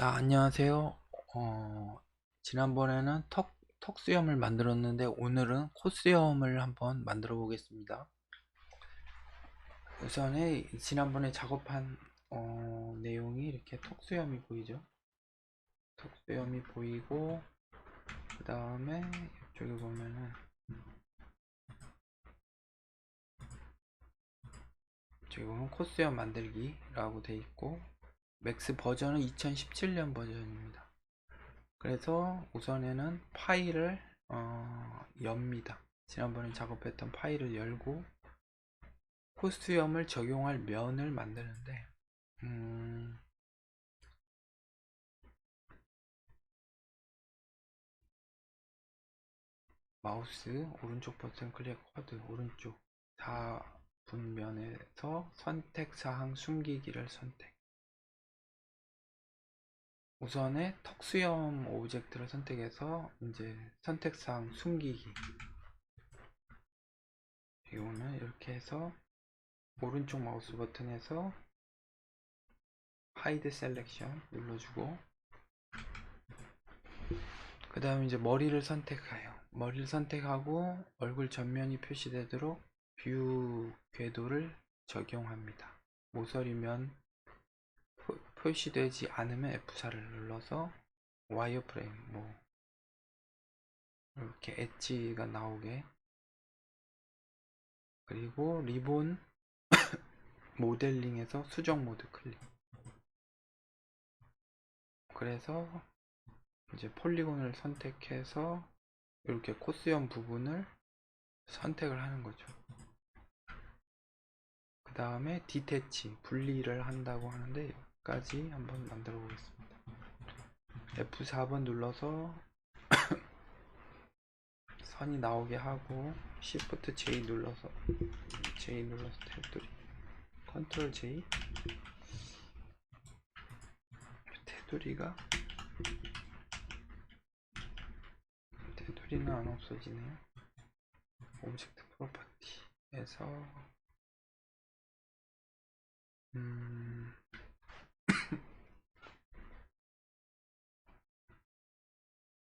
안녕하세요. 지난번에는 턱 수염을 만들었는데 오늘은 코 수염을 한번 만들어 보겠습니다. 우선에 지난번에 작업한 내용이 이렇게 턱 수염이 보이죠? 턱 수염이 보이고, 그 다음에 이쪽에 보면은 지금 코 수염 만들기라고 돼 있고, 맥스 버전은 2017년 버전입니다. 그래서 우선에는 파일을 엽니다. 지난번에 작업했던 파일을 열고 코스염을 적용할 면을 만드는데, 마우스 오른쪽 버튼 클릭 커드 오른쪽 4분면에서 선택사항 숨기기를 선택. 우선에 턱수염 오브젝트를 선택해서 이제 선택사항 숨기기, 이거는 이렇게 해서 오른쪽 마우스 버튼에서 하이드 셀렉션 눌러주고, 그 다음에 이제 머리를 선택해요. 머리를 선택하고 얼굴 전면이 표시되도록 뷰 궤도를 적용합니다. 모서리면 표시되지 않으면 F4를 눌러서 와이어프레임 이렇게 엣지가 나오게, 그리고 리본 모델링에서 수정 모드 클릭. 그래서 이제 폴리곤을 선택해서 이렇게 코스염 부분을 선택을 하는 거죠. 그 다음에 디태치 분리를 한다고 하는데, 여기까지 한번 만들어 보겠습니다. F4번 눌러서 선이 나오게 하고, Shift J 눌러서 테두리, Ctrl J, 테두리는 안 없어지네요. 오브젝트 프로퍼티에서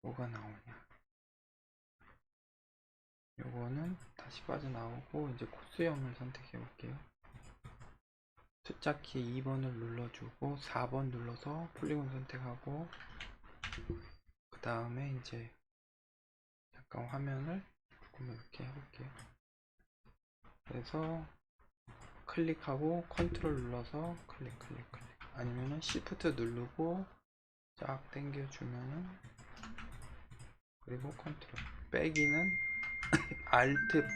뭐가 나오냐, 요거는 다시 빠져나오고 이제 코스형을 선택해 볼게요. 숫자키 2번을 눌러주고 4번 눌러서 폴리곤 선택하고, 그 다음에 이제 약간 화면을 조금 이렇게 해볼게요. 그래서 클릭하고 컨트롤 눌러서 클릭, 아니면은 시프트 누르고 쫙 당겨주면은, 그리고 컨트롤 빼기는 알트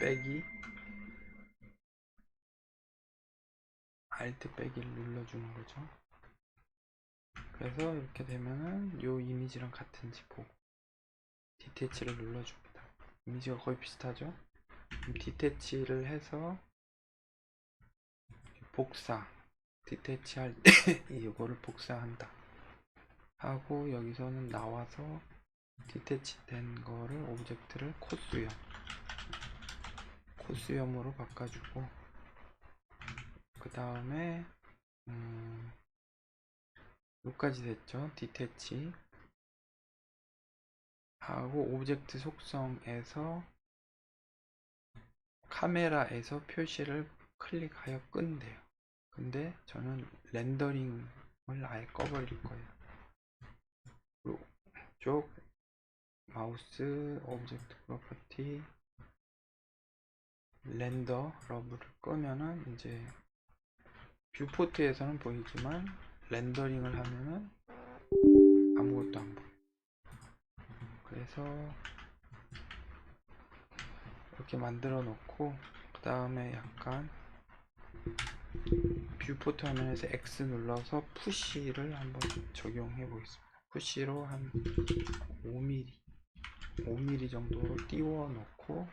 빼기를 눌러주는 거죠. 그래서 이렇게 되면은 요 이미지랑 같은지 보고 디태치를 눌러줍니다. 이미지가 거의 비슷하죠? 디태치를 해서 복사, 디태치 할 때 이거를 복사한다 하고, 여기서는 나와서 디태치 된 거를 오브젝트를 코스염으로 바꿔주고, 그 다음에 여기까지 됐죠. 디태치 하고 오브젝트 속성에서 카메라에서 표시를 클릭하여 끈대요. 근데 저는 렌더링을 아예 꺼버릴 거예요. 쪽 마우스 오브젝트 프로퍼티 렌더 러브를 끄면은 이제 뷰포트에서는 보이지만 렌더링을 하면은 아무것도 안 보여요. 그래서 이렇게 만들어 놓고, 그 다음에 약간 뷰포트 화면에서 X 눌러서 푸시를 한번 적용해 보겠습니다. 푸시로 한 5mm 정도로 띄워 놓고,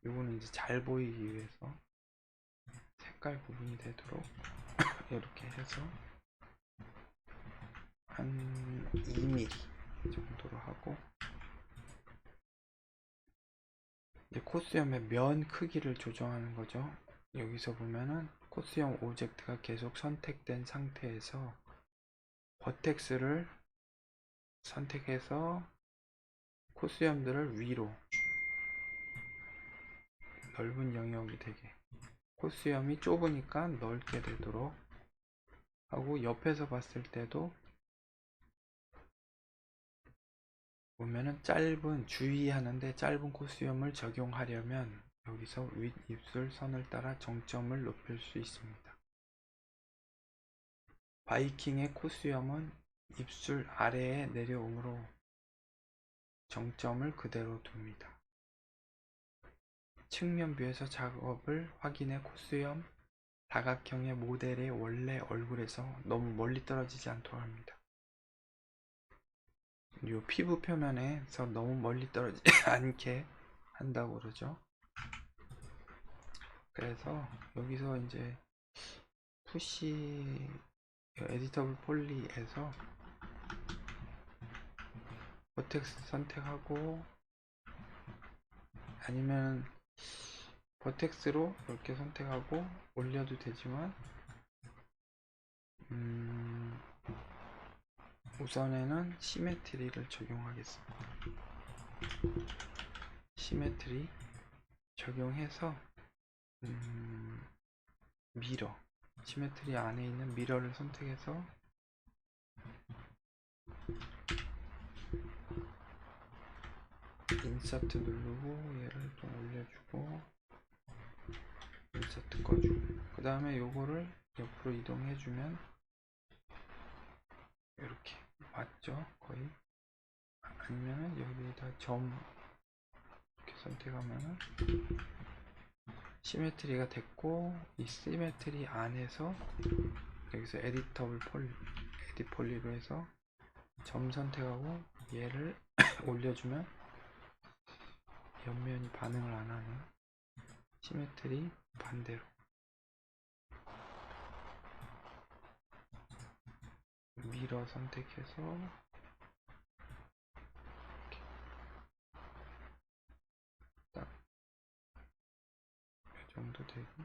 이거는 이제 잘 보이기 위해서 색깔 구분이 되도록 이렇게 해서 한 2mm 정도로 하고, 이제 코스염의 면 크기를 조정하는 거죠. 여기서 보면은 코스염 오브젝트가 계속 선택된 상태에서 버텍스를 선택해서 코수염들을 위로 넓은 영역이 되게, 코수염이 좁으니까 넓게 되도록 하고, 옆에서 봤을 때도 보면은 주의하는데 짧은 코수염을 적용하려면 여기서 윗입술 선을 따라 정점을 높일 수 있습니다. 바이킹의 코수염은 입술 아래에 내려오므로 정점을 그대로 둡니다. 측면 뷰에서 작업을 확인해 코수염 다각형의 모델의 원래 얼굴에서 너무 멀리 떨어지지 않도록 합니다. 이 피부 표면에서 너무 멀리 떨어지지 않게 한다고 그러죠. 그래서 여기서 이제 푸시 에디터블 폴리에서 버텍스 선택하고, 아니면 버텍스로 이렇게 선택하고 올려도 되지만, 우선에는 시메트리를 적용하겠습니다. 시메트리 적용해서 미러, 시메트리 안에 있는 미러를 선택해서 인서트 누르고 얘를 좀 올려주고 인서트 꺼주고, 그 다음에 요거를 옆으로 이동해주면 이렇게 맞죠? 거의. 아니면은 여기다 점 이렇게 선택하면은 시메트리가 됐고, 이 시메트리 안에서 여기서 에딧 폴리로 해서 점 선택하고 얘를 올려주면 옆면이 반응을 안 하는, 시메트리 반대로 미러 선택해서 이렇게 딱 이 정도 되고,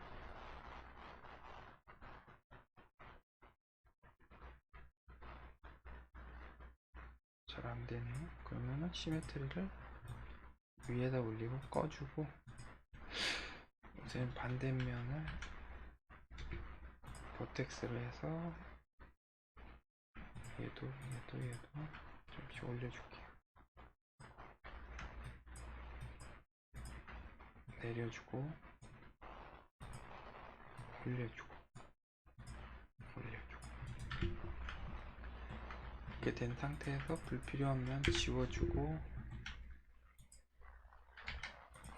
잘 안되네요. 그러면은 시메트리를 위에다 올리고 꺼주고, 우선 반대면을 버텍스로 해서 얘도 잠시 올려줄게요. 내려주고 올려주고 이렇게 된 상태에서 불필요한 면 지워주고,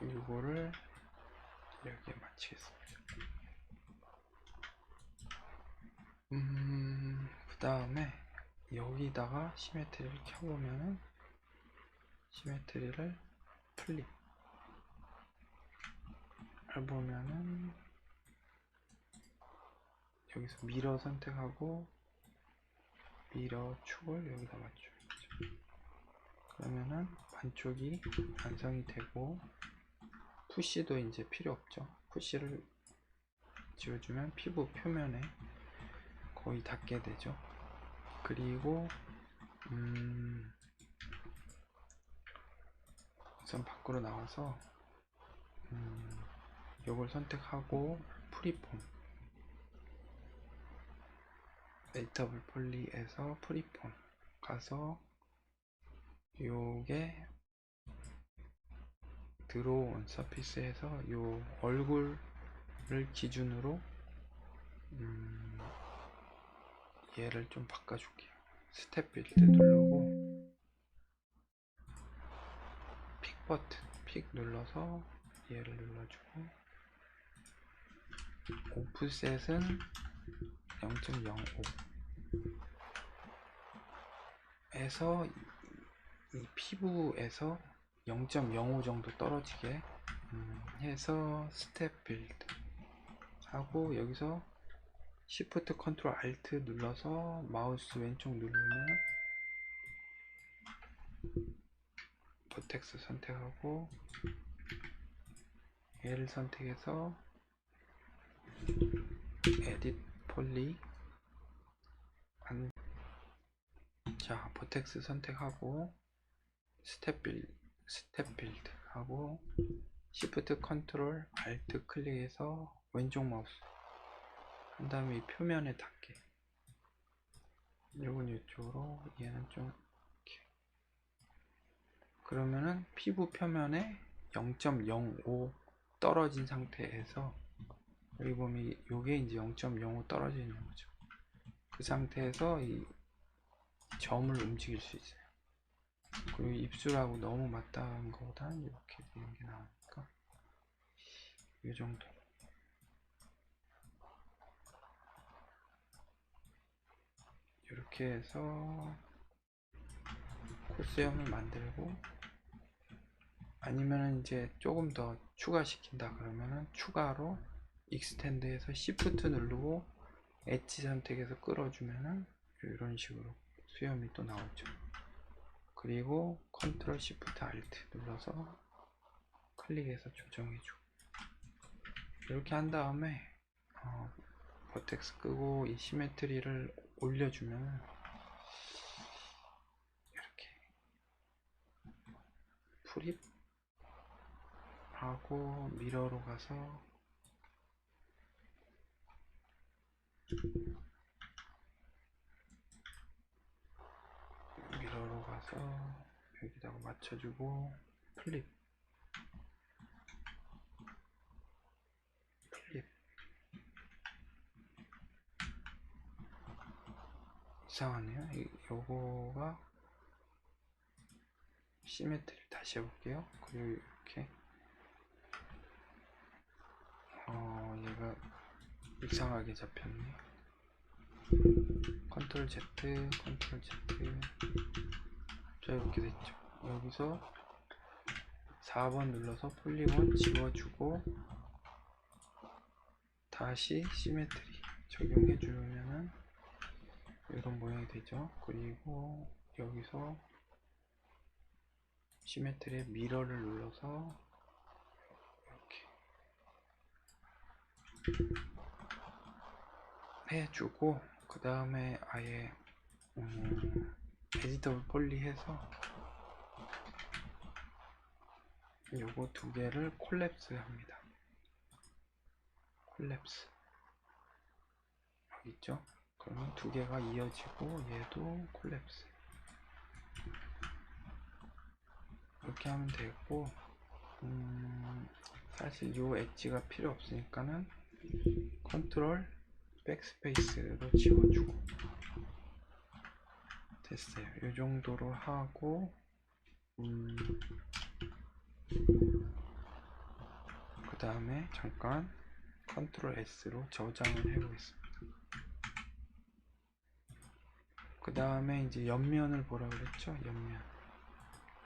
이거를 여기에 맞추겠습니다. 그 다음에 여기다가 시메트리를 켜보면은 시메트리를 플립 해보면은 여기서 미러 선택하고 미러 축을 여기다 맞춰야죠. 그러면은 반쪽이 완성이 되고, 푸시도 이제 필요 없죠. 푸시를 지워주면 피부 표면에 거의 닿게 되죠. 그리고 우선 밖으로 나와서 요걸 선택하고 프리폼, 에디터블 폴리에서 프리폼 가서 요게 드로우 온 서피스에서 요 얼굴을 기준으로 얘를 좀 바꿔줄게요. 스텝 빌드 누르고 픽 버튼 픽 눌러서 얘를 눌러주고, 오프셋은 0.05 에서 이 피부에서 0.05 정도 떨어지게 해서 스텝 빌드 하고, 여기서 Shift Ctrl Alt 눌러서 마우스 왼쪽 누르면 버텍스 선택하고 얘를 선택해서 에딧 폴리 자, 버텍스 선택하고 스텝 빌드 하고 시프트 컨트롤 알트 클릭해서 왼쪽 마우스 한 다음에 이 표면에 닿게, 이건 이쪽으로, 얘는 좀 이렇게. 그러면은 피부 표면에 0.05 떨어진 상태에서, 여기 보면 요게 이제 0.05 떨어져 있는 거죠. 그 상태에서 이 점을 움직일 수 있어요. 그리고 입술하고 너무 맞닿은 것보다는 이렇게 되는 게 나으니까 이 정도. 이렇게 해서 코스염을 만들고, 아니면은 이제 조금 더 추가시킨다 그러면은 추가로 익스텐드해서 시프트 누르고 엣지 선택해서 끌어주면은 이런 식으로 수염이 또 나오죠. 그리고 컨트롤 시프트 알트 눌러서 클릭해서 조정해주고, 이렇게 한 다음에 버텍스 끄고 이 시메트리를 올려주면 이렇게 프립 하고 미러로 가서 여기다가 맞춰주고 플립 이상하네요. 요거가 시메트리 다시 해볼게요. 그리고 이렇게 얘가 이상하게 잡혔네. 컨트롤 Z 자, 이렇게 됐죠. 여기서 4번 눌러서 폴리곤 지워주고 다시 시메트리 적용해 주면은 이런 모양이 되죠. 그리고 여기서 시메트리에 미러를 눌러서 이렇게 해주고, 그 다음에 아예 에디터블 폴리 해서 요거 두 개를 콜랩스 합니다. 콜랩스 여기 있죠. 그러면 두 개가 이어지고 얘도 콜랩스, 이렇게 하면 되고, 사실 요 엣지가 필요 없으니까는 컨트롤 백스페이스로 지워주고 됐어요. 요 정도로 하고 그 다음에 잠깐 컨트롤 S로 저장을 해 보겠습니다. 그 다음에 이제 옆면을 보라 그랬죠. 옆면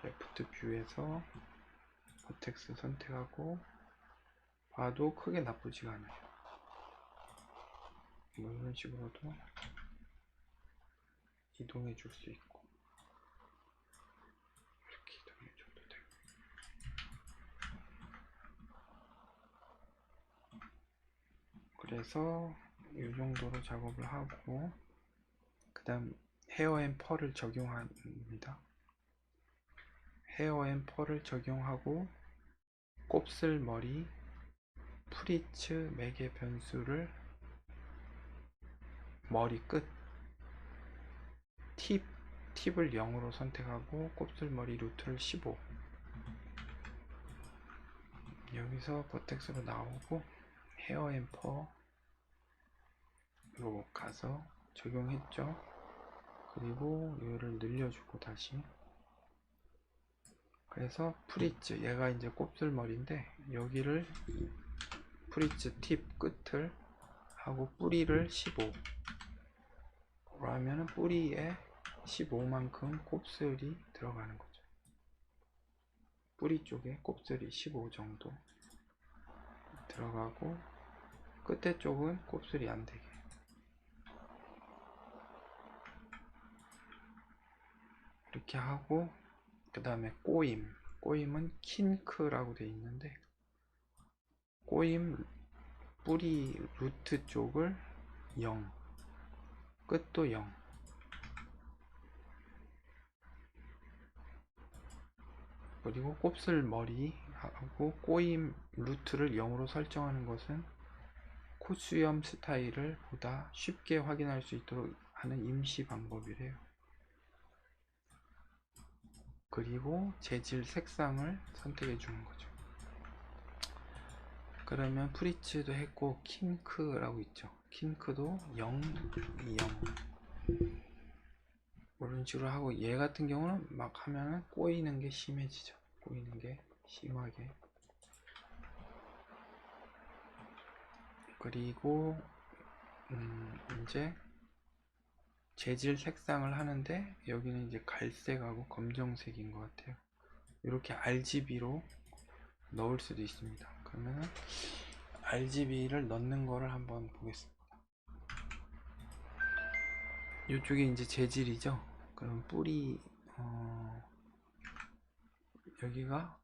레프트 뷰에서 버텍스 선택하고 봐도 크게 나쁘지가 않아요. 뭐 이런 식으로도 이동해 줄 수 있고, 이렇게 이동해 줘도 되고. 그래서 이 정도로 작업을 하고, 그 다음 헤어 앤 펄을 적용합니다. 헤어 앤 펄을 적용하고 곱슬머리 프리츠 매개 변수를 머리 끝 팁을 0으로 선택하고 곱슬머리 루트를 15, 여기서 버텍스로 나오고 헤어 앤 펄로 가서 적용했죠. 그리고 이거를 늘려주고 다시, 그래서 프리츠, 얘가 이제 곱슬머리인데 여기를 프리츠 팁 끝을 하고 뿌리를 15 하면은 뿌리에 15만큼 곱슬이 들어가는 거죠. 뿌리 쪽에 곱슬이 15 정도 들어가고 끝에 쪽은 곱슬이 안 되게 이렇게 하고, 그 다음에 꼬임은 킹크라고 되어 있는데, 꼬임 뿌리 루트 쪽을 0, 끝도 0, 그리고 곱슬머리 하고 꼬임 루트를 0으로 설정하는 것은 코수염 스타일을 보다 쉽게 확인할 수 있도록 하는 임시 방법이래요. 그리고 재질 색상을 선택해 주는 거죠. 그러면 프리츠도 했고 킹크라고 있죠. 킹크도 0, 0 이런 식으로 하고, 얘 같은 경우는 막 하면은 꼬이는 게 심해지죠. 꼬이는 게 심하게. 그리고 이제 재질 색상을 하는데, 여기는 이제 갈색하고 검정색인 것 같아요. 이렇게 RGB로 넣을 수도 있습니다. 그러면 RGB를 넣는 거를 한번 보겠습니다. 이쪽에 이제 재질이죠. 그럼 뿌리 여기가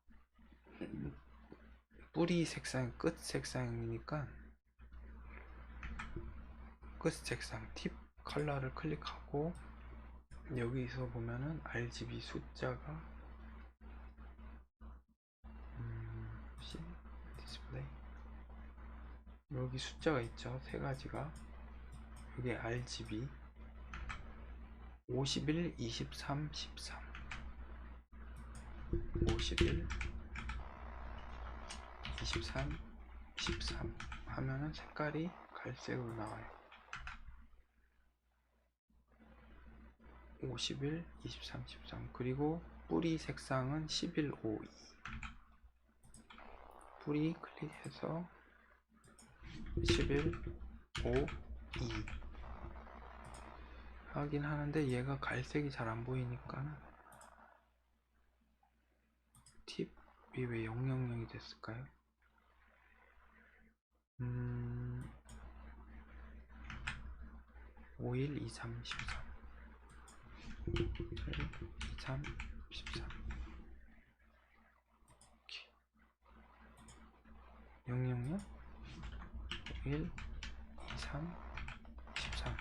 뿌리 색상, 끝 색상이니까 끝 색상 팁 컬러를 클릭하고, 여기서 보면은 RGB 숫자가 디스플레이, 여기 숫자가 있죠. 세 가지가. 여기 RGB 51, 23, 13 51, 23, 13 하면은 색깔이 갈색으로 나와요. 51, 23, 13. 그리고 뿌리 색상은 11, 5, 2. 뿌리 클릭해서 11, 5, 2 하긴 하는데, 얘가 갈색이 잘 안 보이니까 팁이 왜 000이 됐을까요? 51, 23, 13 1, 2, 3, 13 000 1, 2, 3, 13.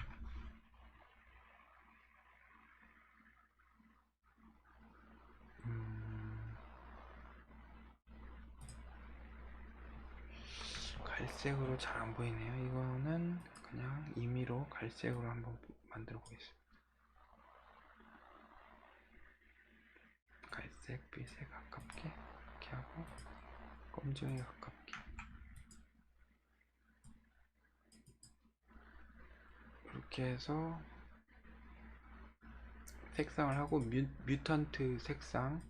갈색으로 잘 안 보이네요. 이거는 그냥 임의로 갈색으로 한번 만들어 보겠습니다. 갈색, 빛에 가깝게 이렇게 하고, 검정에 가깝게 이렇게 해서 색상을 하고, 뮤턴트 색상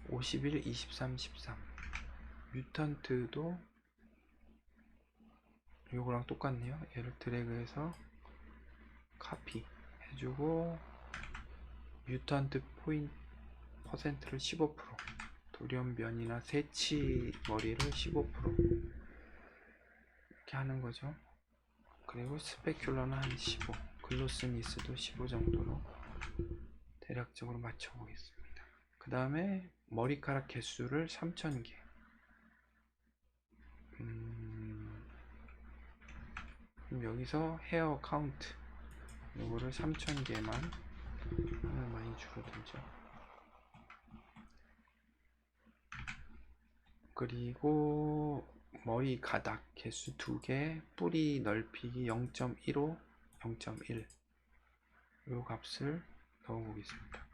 51, 23, 13. 뮤턴트도 요거랑 똑같네요. 얘를 드래그해서 카피 해주고, 뮤턴트 포인트 퍼센트를 15%, 돌연변이나 새치 머리를 15% 이렇게 하는 거죠. 그리고 스페큘러는 한 15, 글로스니스도 15 정도로 대략적으로 맞춰 보겠습니다. 그 다음에 머리카락 개수를 3000개. 그럼 여기서 헤어 카운트 요거를 3000개만 하면 많이 줄어들죠. 그리고 머리 가닥 개수 2개, 뿌리 넓히기 0.15, 0.1 요 값을 넣어 보겠습니다.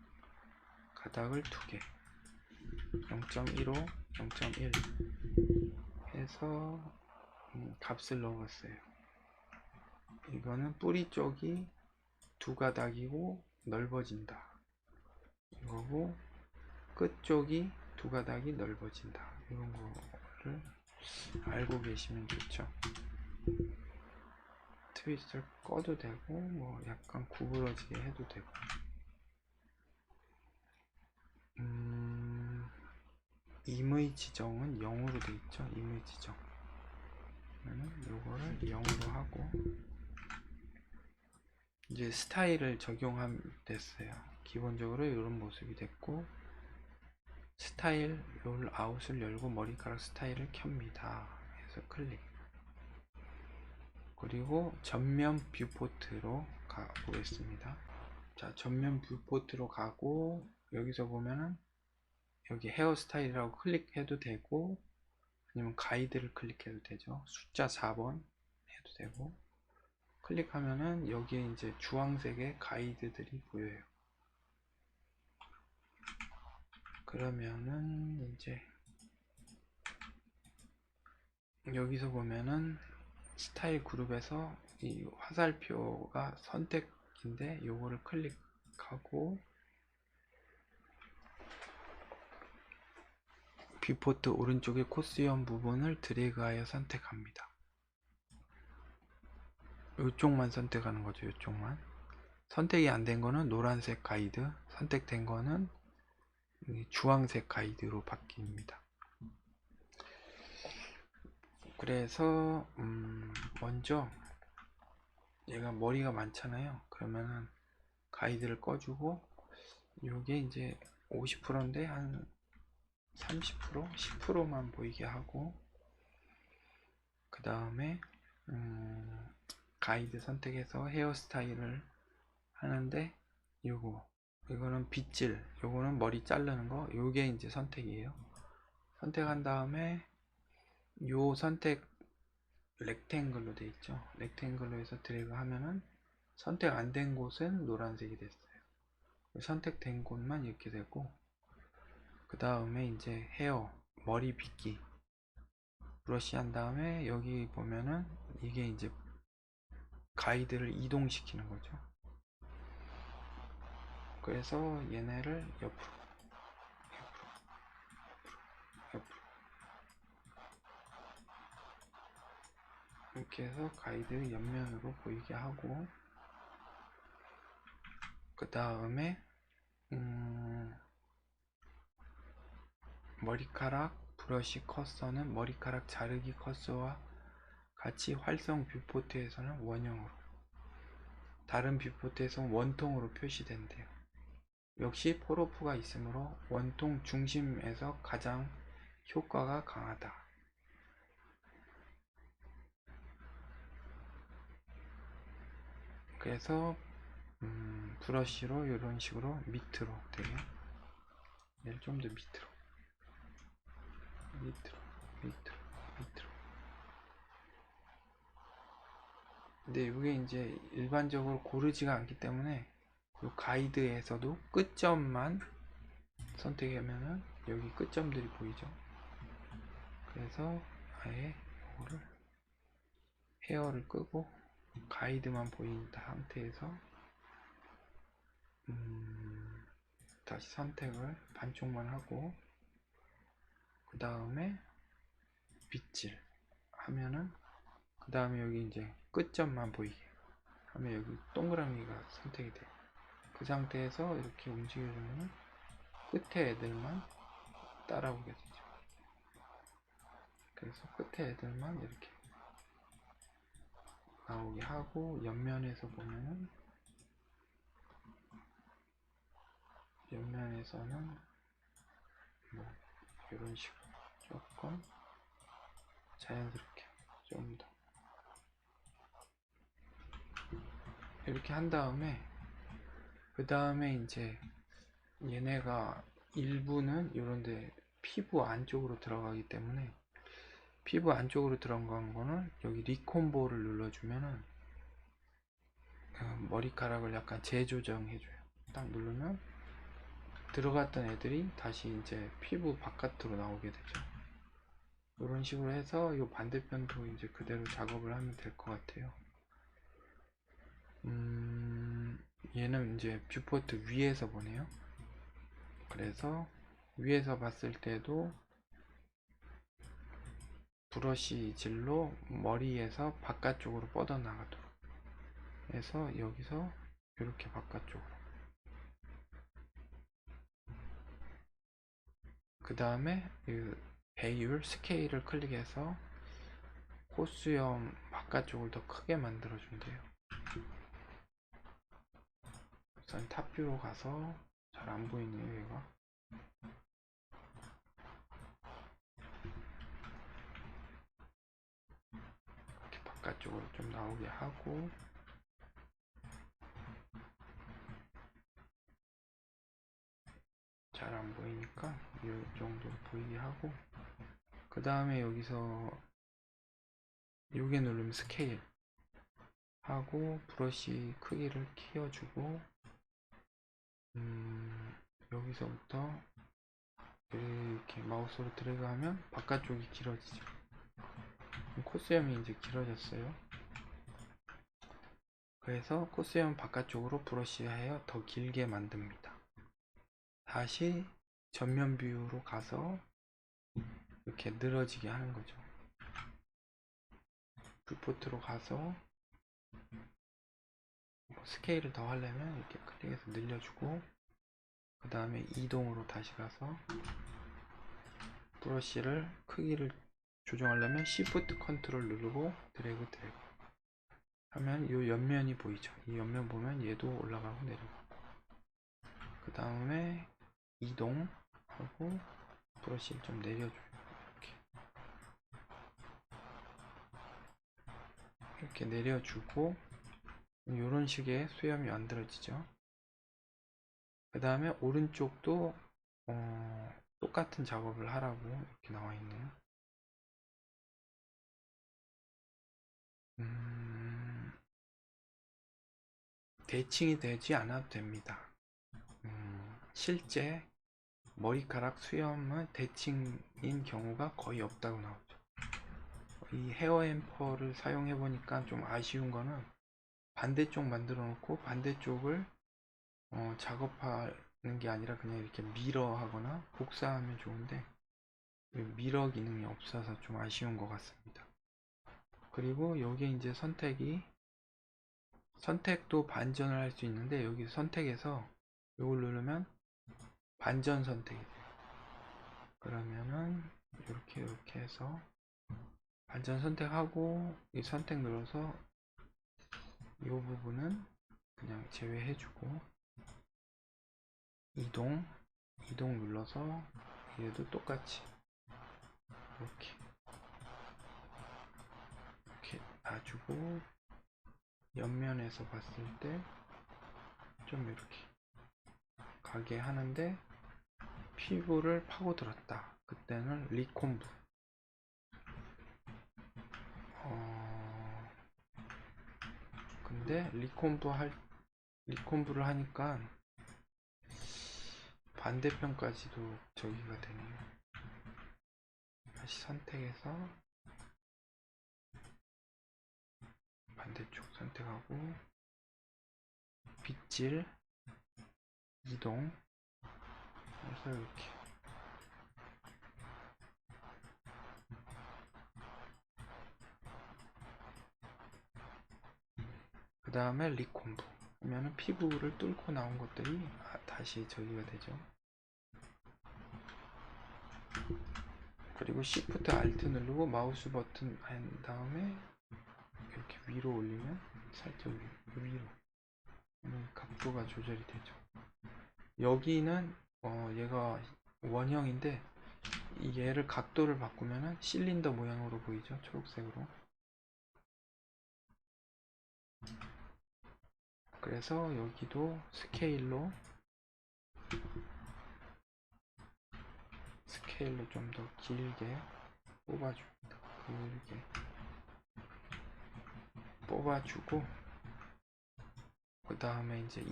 가닥을 2개 0.15, 0.1 해서 값을 넣어봤어요. 이거는 뿌리 쪽이 2가닥이고 넓어진다 이거고, 끝 쪽이 2가닥이 넓어진다, 이런 거를 알고 계시면 좋죠. 트위스트를 꺼도 되고, 뭐 약간 구부러지게 해도 되고. 임의 지정은 0으로 돼 있죠. 임의 지정. 요거를 0으로 하고, 이제 스타일을 적용하면 됐어요. 기본적으로 이런 모습이 됐고, 스타일 롤 아웃을 열고 머리카락 스타일을 켭니다. 그래서 클릭. 그리고 전면 뷰포트로 가 보겠습니다. 자, 전면 뷰포트로 가고, 여기서 보면은 여기 헤어스타일이라고 클릭해도 되고, 아니면 가이드를 클릭해도 되죠. 숫자 4번 해도 되고, 클릭하면은 여기에 이제 주황색의 가이드들이 보여요. 그러면은 이제 여기서 보면은 스타일 그룹에서 이 화살표가 선택인데 요거를 클릭하고 뷰포트 오른쪽에 코스염 부분을 드래그하여 선택합니다. 이쪽만 선택하는 거죠. 이쪽만. 선택이 안 된 거는 노란색 가이드, 선택된 거는 주황색 가이드로 바뀝니다. 그래서 먼저 얘가 머리가 많잖아요. 그러면은 가이드를 꺼주고, 요게 이제 50%인데 한 30%, 10%만 보이게 하고, 그 다음에 가이드 선택해서 헤어스타일을 하는데, 이거는 빗질, 요거는 머리 자르는 거, 요게 이제 선택이에요. 선택한 다음에 요 선택 렉탱글로 돼 있죠. 렉탱글로 해서 드래그 하면은 선택 안 된 곳은 노란색이 됐어요. 선택된 곳만 이렇게 되고, 그 다음에 이제 헤어, 머리 빗기 브러쉬 한 다음에 여기 보면은 이게 이제 가이드를 이동시키는 거죠. 그래서 얘네를 옆으로 이렇게 해서 가이드 옆면으로 보이게 하고, 그 다음에 머리카락 브러쉬 커서는 머리카락 자르기 커서와 같이 활성 뷰포트에서는 원형으로, 다른 뷰포트에서는 원통으로 표시된대요. 역시 폴오프가 있으므로 원통 중심에서 가장 효과가 강하다. 그래서 브러쉬로 이런 식으로 밑으로 되게, 얘를 좀 더 밑으로 근데 이게 이제 일반적으로 고르지가 않기 때문에 그 가이드에서도 끝점만 선택하면은 여기 끝점들이 보이죠. 그래서 아예 이거를 헤어를 끄고 가이드만 보인 상태에서 다시 선택을 반쪽만 하고, 그 다음에 빗질 하면은, 그 다음에 여기 이제 끝점만 보이게 하면 여기 동그라미가 선택이 돼요. 그 상태에서 이렇게 움직여주면 끝에 애들만 따라오게 되죠. 그래서 끝에 애들만 이렇게 나오게 하고, 옆면에서 보면은 옆면에서는 뭐 이런 식으로 조금 자연스럽게 좀 더 이렇게 한 다음에, 그 다음에 이제 얘네가 일부는 이런데 피부 안쪽으로 들어가기 때문에, 피부 안쪽으로 들어간 거는 여기 리콤보를 눌러주면은 머리카락을 약간 재조정해줘요. 딱 누르면 들어갔던 애들이 다시 이제 피부 바깥으로 나오게 되죠. 이런 식으로 해서 이 반대편도 이제 그대로 작업을 하면 될 것 같아요. 얘는 이제 뷰포트 위에서 보네요. 그래서 위에서 봤을 때도 브러쉬 질로 머리에서 바깥쪽으로 뻗어나가도록 해서 여기서 이렇게 바깥쪽으로, 그 다음에 배율 스케일을 클릭해서 코수염 바깥쪽을 더 크게 만들어 준대요. 우선 탑뷰로 가서 잘 안 보이네요. 얘가 이렇게 바깥쪽으로 좀 나오게 하고, 잘 안 보이니까 이 정도로 보이게 하고, 그 다음에 여기서 요게 누르면 스케일 하고 브러쉬 크기를 키워주고, 여기서부터 이렇게 마우스로 드래그하면 바깥쪽이 길어지죠. 코스염이 이제 길어졌어요. 그래서 코스염 바깥쪽으로 브러쉬하여 더 길게 만듭니다. 다시 전면 뷰로 가서 이렇게 늘어지게 하는 거죠. 뷰포트로 가서 스케일을 더 하려면 이렇게 클릭해서 늘려주고, 그 다음에 이동으로 다시 가서 브러쉬를 크기를 조정하려면 Shift 컨트롤 누르고 드래그 하면 이 옆면이 보이죠. 이 옆면 보면 얘도 올라가고 내려가고, 그 다음에 이동하고 브러쉬를 좀 내려줘요. 이렇게 내려주고, 이런 식의 수염이 만들어지죠. 그 다음에 오른쪽도 똑같은 작업을 하라고 이렇게 나와 있네요. 대칭이 되지 않아도 됩니다. 실제 머리카락 수염은 대칭인 경우가 거의 없다고 나오죠. 이 헤어 앰퍼를 사용해 보니까 좀 아쉬운 거는 반대쪽 만들어 놓고 반대쪽을 작업하는 게 아니라 그냥 이렇게 미러 하거나 복사하면 좋은데 미러 기능이 없어서 좀 아쉬운 것 같습니다. 그리고 여기 이제 선택도 반전을 할 수 있는데, 여기 선택에서 이걸 누르면 반전 선택이 돼요. 그러면은 이렇게 해서 반전 선택하고 이 선택 눌러서 이 부분은 그냥 제외해주고, 이동 눌러서 얘도 똑같이 이렇게 놔주고, 옆면에서 봤을 때 좀 이렇게 가게 하는데, 피부를 파고들었다. 그때는 리콤브. 근데 리콤브를 하니까 반대편까지도 저기가 되네요. 다시 선택해서 반대쪽 선택하고 빗질 이동 해서 이렇게 그 다음에 리콤브 하면은 피부를 뚫고 나온 것들이 다시 저기가 되죠. 그리고 Shift Alt 누르고 마우스 버튼 한 다음에 이렇게 위로 올리면 살짝 위로 각도가 조절이 되죠. 여기는 얘가 원형인데 얘를 각도를 바꾸면은 실린더 모양으로 보이죠. 초록색으로. 그래서 여기도 스케일로 좀 더 길게 뽑아줍니다. 길게 뽑아주고, 그 다음에 이제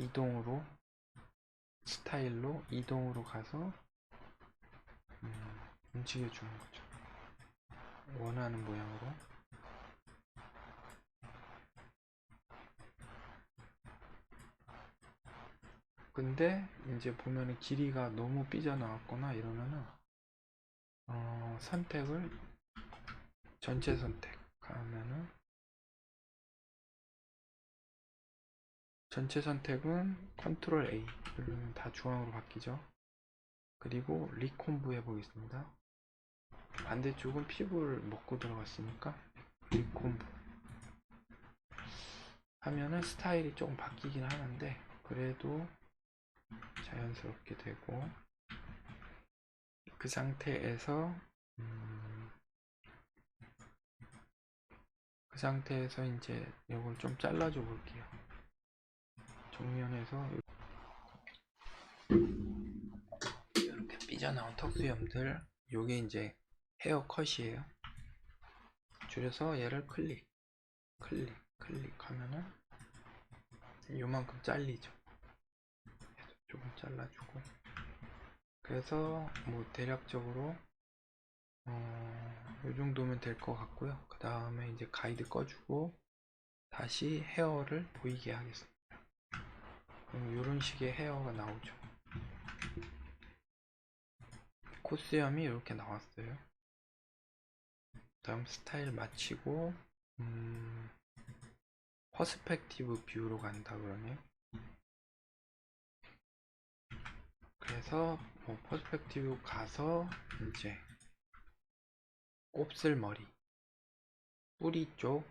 스타일로 이동으로 가서 움직여 주는 거죠. 원하는 모양으로. 근데 이제 보면은 길이가 너무 삐져나왔거나 이러면은 선택을 전체 선택하면은 전체 선택은 컨트롤 A 누르면 다 주황으로 바뀌죠. 그리고 리콤브 해보겠습니다. 반대쪽은 피부를 먹고 들어갔으니까 리콤브 하면은 스타일이 조금 바뀌긴 하는데 그래도 자연스럽게 되고, 그 상태에서 이제 이걸 좀 잘라줘 볼게요. 정면에서 삐져나온 턱수염들, 요게 이제 헤어 컷이에요. 줄여서 얘를 클릭 하면은 요만큼 잘리죠. 조금 잘라주고, 그래서 뭐 대략적으로 요 정도면 될 것 같고요. 그 다음에 이제 가이드 꺼주고 다시 헤어를 보이게 하겠습니다. 그럼 이런 식의 헤어가 나오죠. 콧수염이 이렇게 나왔어요. 다음 스타일 마치고 퍼스펙티브 뷰로 간다 그러네요. 그래서 뭐 퍼스펙티브 가서 이제 곱슬머리 뿌리 쪽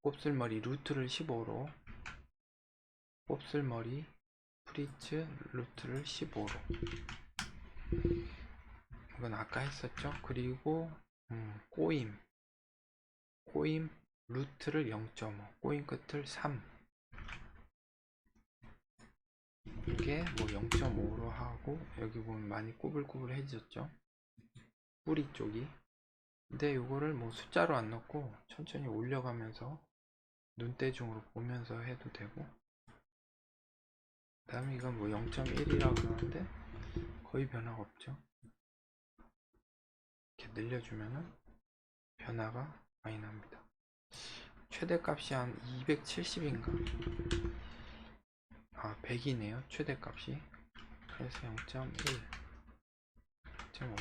곱슬머리 루트를 15로, 곱슬머리 프리츠 루트를 15로, 이건 아까 했었죠. 그리고 꼬임 루트를 0.5, 꼬임 끝을 3, 이게 뭐 0.5로 하고, 여기 보면 많이 꾸불꾸불해졌죠, 뿌리 쪽이. 근데 이거를 뭐 숫자로 안 넣고 천천히 올려가면서 눈대중으로 보면서 해도 되고, 그 다음에 이건 뭐 0.1이라고 그러는데 거의 변화가 없죠. 이렇게 늘려주면은 변화가 많이 납니다. 최대값이 한 270인가? 100이네요 최대값이. 그래서 0.1, 0.5.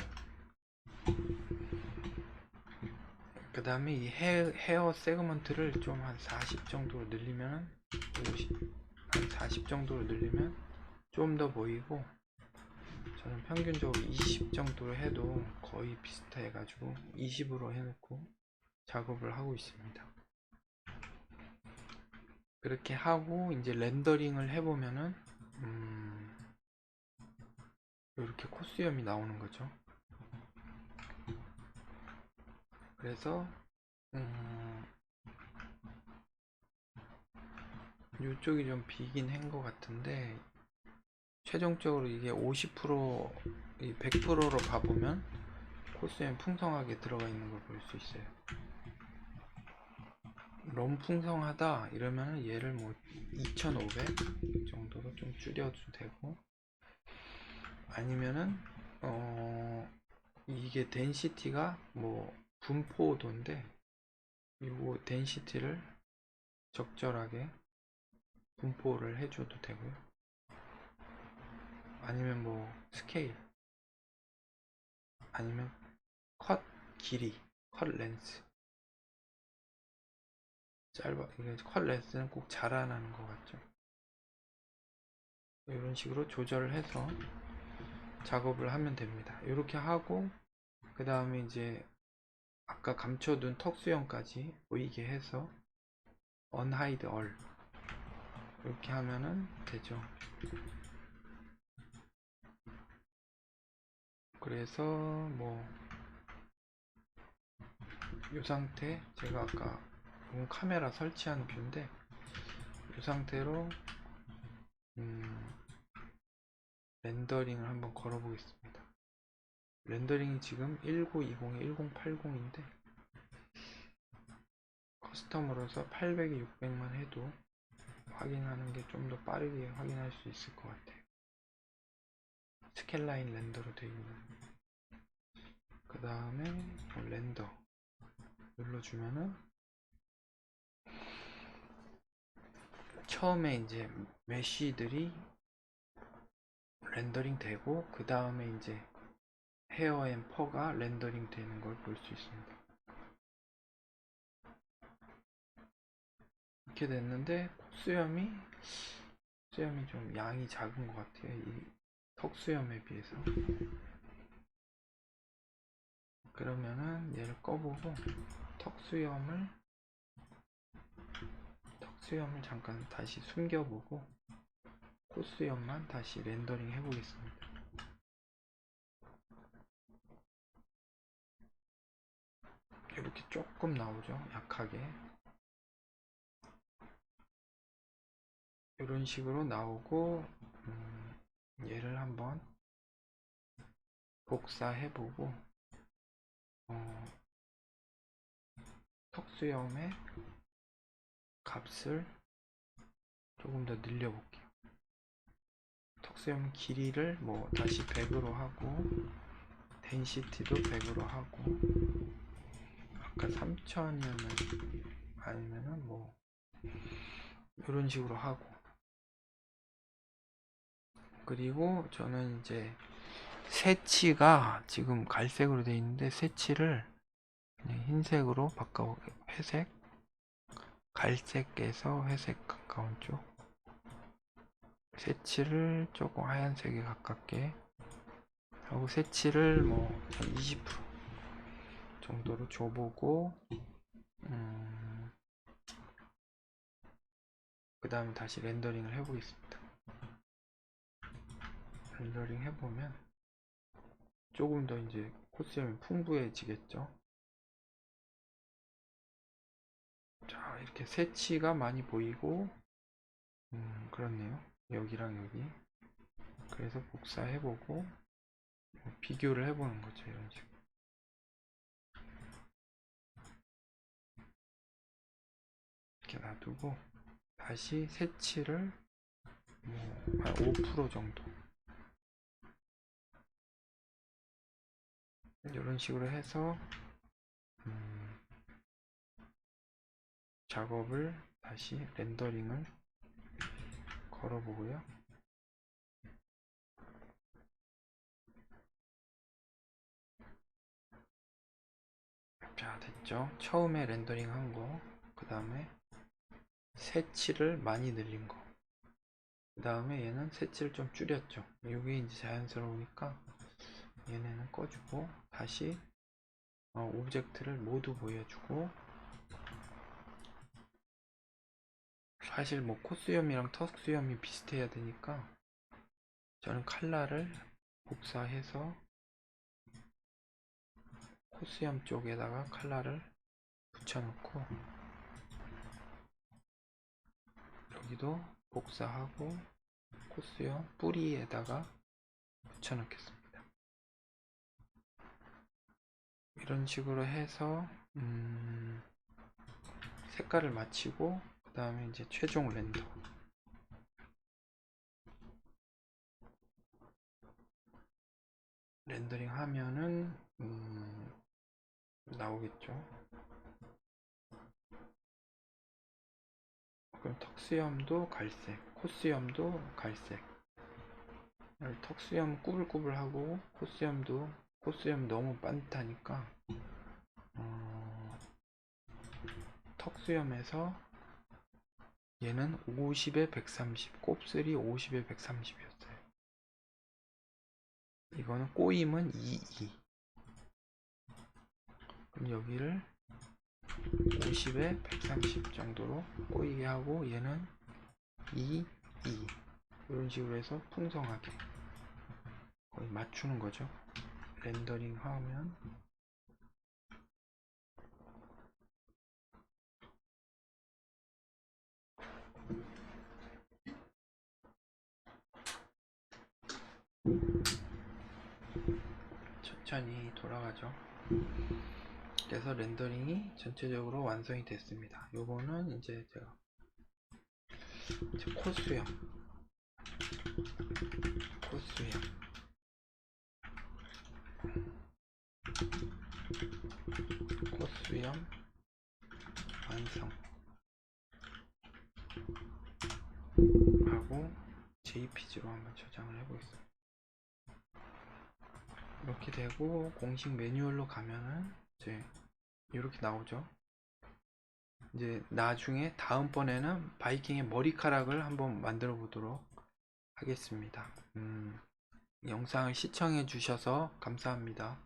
그 다음에 이 헤어 세그먼트를 좀 한 40 정도로 늘리면, 50, 한 40 정도로 늘리면 좀 더 보이고, 저는 평균적으로 20 정도로 해도 거의 비슷해 가지고 20으로 해놓고 작업을 하고 있습니다. 그렇게 하고 이제 렌더링을 해보면은 이렇게 콧수염이 나오는 거죠. 그래서 이쪽이 좀 비긴 한 것 같은데, 최종적으로 이게 50%, 100%로 가보면 콧수염이 풍성하게 들어가 있는 걸 볼 수 있어요. 너무 풍성하다 이러면 얘를 뭐 2500 정도로 좀 줄여도 되고, 아니면은 이게 덴시티가 뭐 분포도인데, 이 덴시티를 적절하게 분포를 해줘도 되고요. 아니면 뭐 스케일, 아니면 컷 길이, 컷 렌스. 이게 컷 렌스는 꼭 자라나는 것 같죠. 이런 식으로 조절을 해서 작업을 하면 됩니다. 이렇게 하고, 그 다음에 이제 아까 감춰둔 턱수염까지 보이게 해서 unhide all 이렇게 하면은 되죠. 그래서 뭐 이 상태, 제가 아까 카메라 설치한 뷰인데, 이 상태로 렌더링을 한번 걸어 보겠습니다. 렌더링이 지금 1920에 1080인데 커스텀으로서 800에 600만 해도 확인하는 게 좀 더 빠르게 확인할 수 있을 것 같아요. 스캔라인 렌더로 되어 있는. 그 다음에 렌더 눌러주면은 처음에 이제 메쉬들이 렌더링 되고, 그 다음에 이제 헤어 앤 퍼가 렌더링 되는 걸 볼 수 있습니다. 이렇게 됐는데 수염이 좀 양이 작은 것 같아요, 이 턱수염에 비해서. 그러면은 얘를 꺼보고 턱수염을 잠깐 다시 숨겨보고 콧수염만 다시 렌더링 해보겠습니다. 이렇게 조금 나오죠, 약하게. 이런 식으로 나오고, 얘를 한번 복사해보고 턱수염의 값을 조금 더 늘려볼게요. 턱수염 길이를 뭐 다시 100으로 하고 덴시티도 100으로 하고 아까 3000이었는데 아니면은 뭐 이런 식으로 하고, 그리고 저는 이제 새치가 지금 갈색으로 되어 있는데 새치를 그냥 흰색으로 바꿔, 회색, 갈색에서 회색 가까운 쪽, 새치를 조금 하얀색에 가깝게 하고 새치를 뭐 20% 정도로 줘보고 그 다음에 다시 렌더링을 해보겠습니다. 렌더링 해보면 조금 더 이제 코스염이 풍부해지겠죠. 자, 이렇게 새치가 많이 보이고 그렇네요. 여기랑 여기. 그래서 복사해보고 비교를 해보는 거죠. 이런 식으로. 이렇게 놔두고 다시 새치를 뭐 한 5% 정도 이런 식으로 해서 작업을 다시 렌더링을 걸어보고요. 자, 됐죠? 처음에 렌더링 한 거, 그 다음에 새치를 많이 늘린 거, 그 다음에 얘는 새치를 좀 줄였죠. 이게 이제 자연스러우니까 얘네는 꺼주고 다시 오브젝트를 모두 보여주고, 사실 뭐 콧수염이랑 턱수염이 비슷해야 되니까 저는 칼라를 복사해서 콧수염 쪽에다가 칼라를 붙여놓고 여기도 복사하고 콧수염 뿌리에다가 붙여놓겠습니다. 이런 식으로 해서 색깔을 마치고 그 다음에 이제 최종 렌더, 렌더링 하면은 나오겠죠. 그럼 턱수염도 갈색, 콧수염도 갈색. 턱수염 꾸불꾸불하고 콧수염 너무 빤듯하니까 턱수염에서 얘는 50에 130, 곱슬이 50에 130이었어요. 이거는 꼬임은 22. 그럼 여기를 50에 130 정도로 꼬이게 하고 얘는 2, 2 이런 식으로 해서 풍성하게 거의 맞추는 거죠. 렌더링 하면 천천히 돌아가죠. 그래서 렌더링이 전체적으로 완성이 됐습니다. 요거는 이제 제가 콧수염 완성 하고 JPG로 한번 저장을 해보겠습니다. 이렇게 되고 공식 매뉴얼로 가면은 이제 이렇게 나오죠. 이제 나중에 다음번에는 바이킹의 머리카락을 한번 만들어 보도록 하겠습니다. 영상을 시청해 주셔서 감사합니다.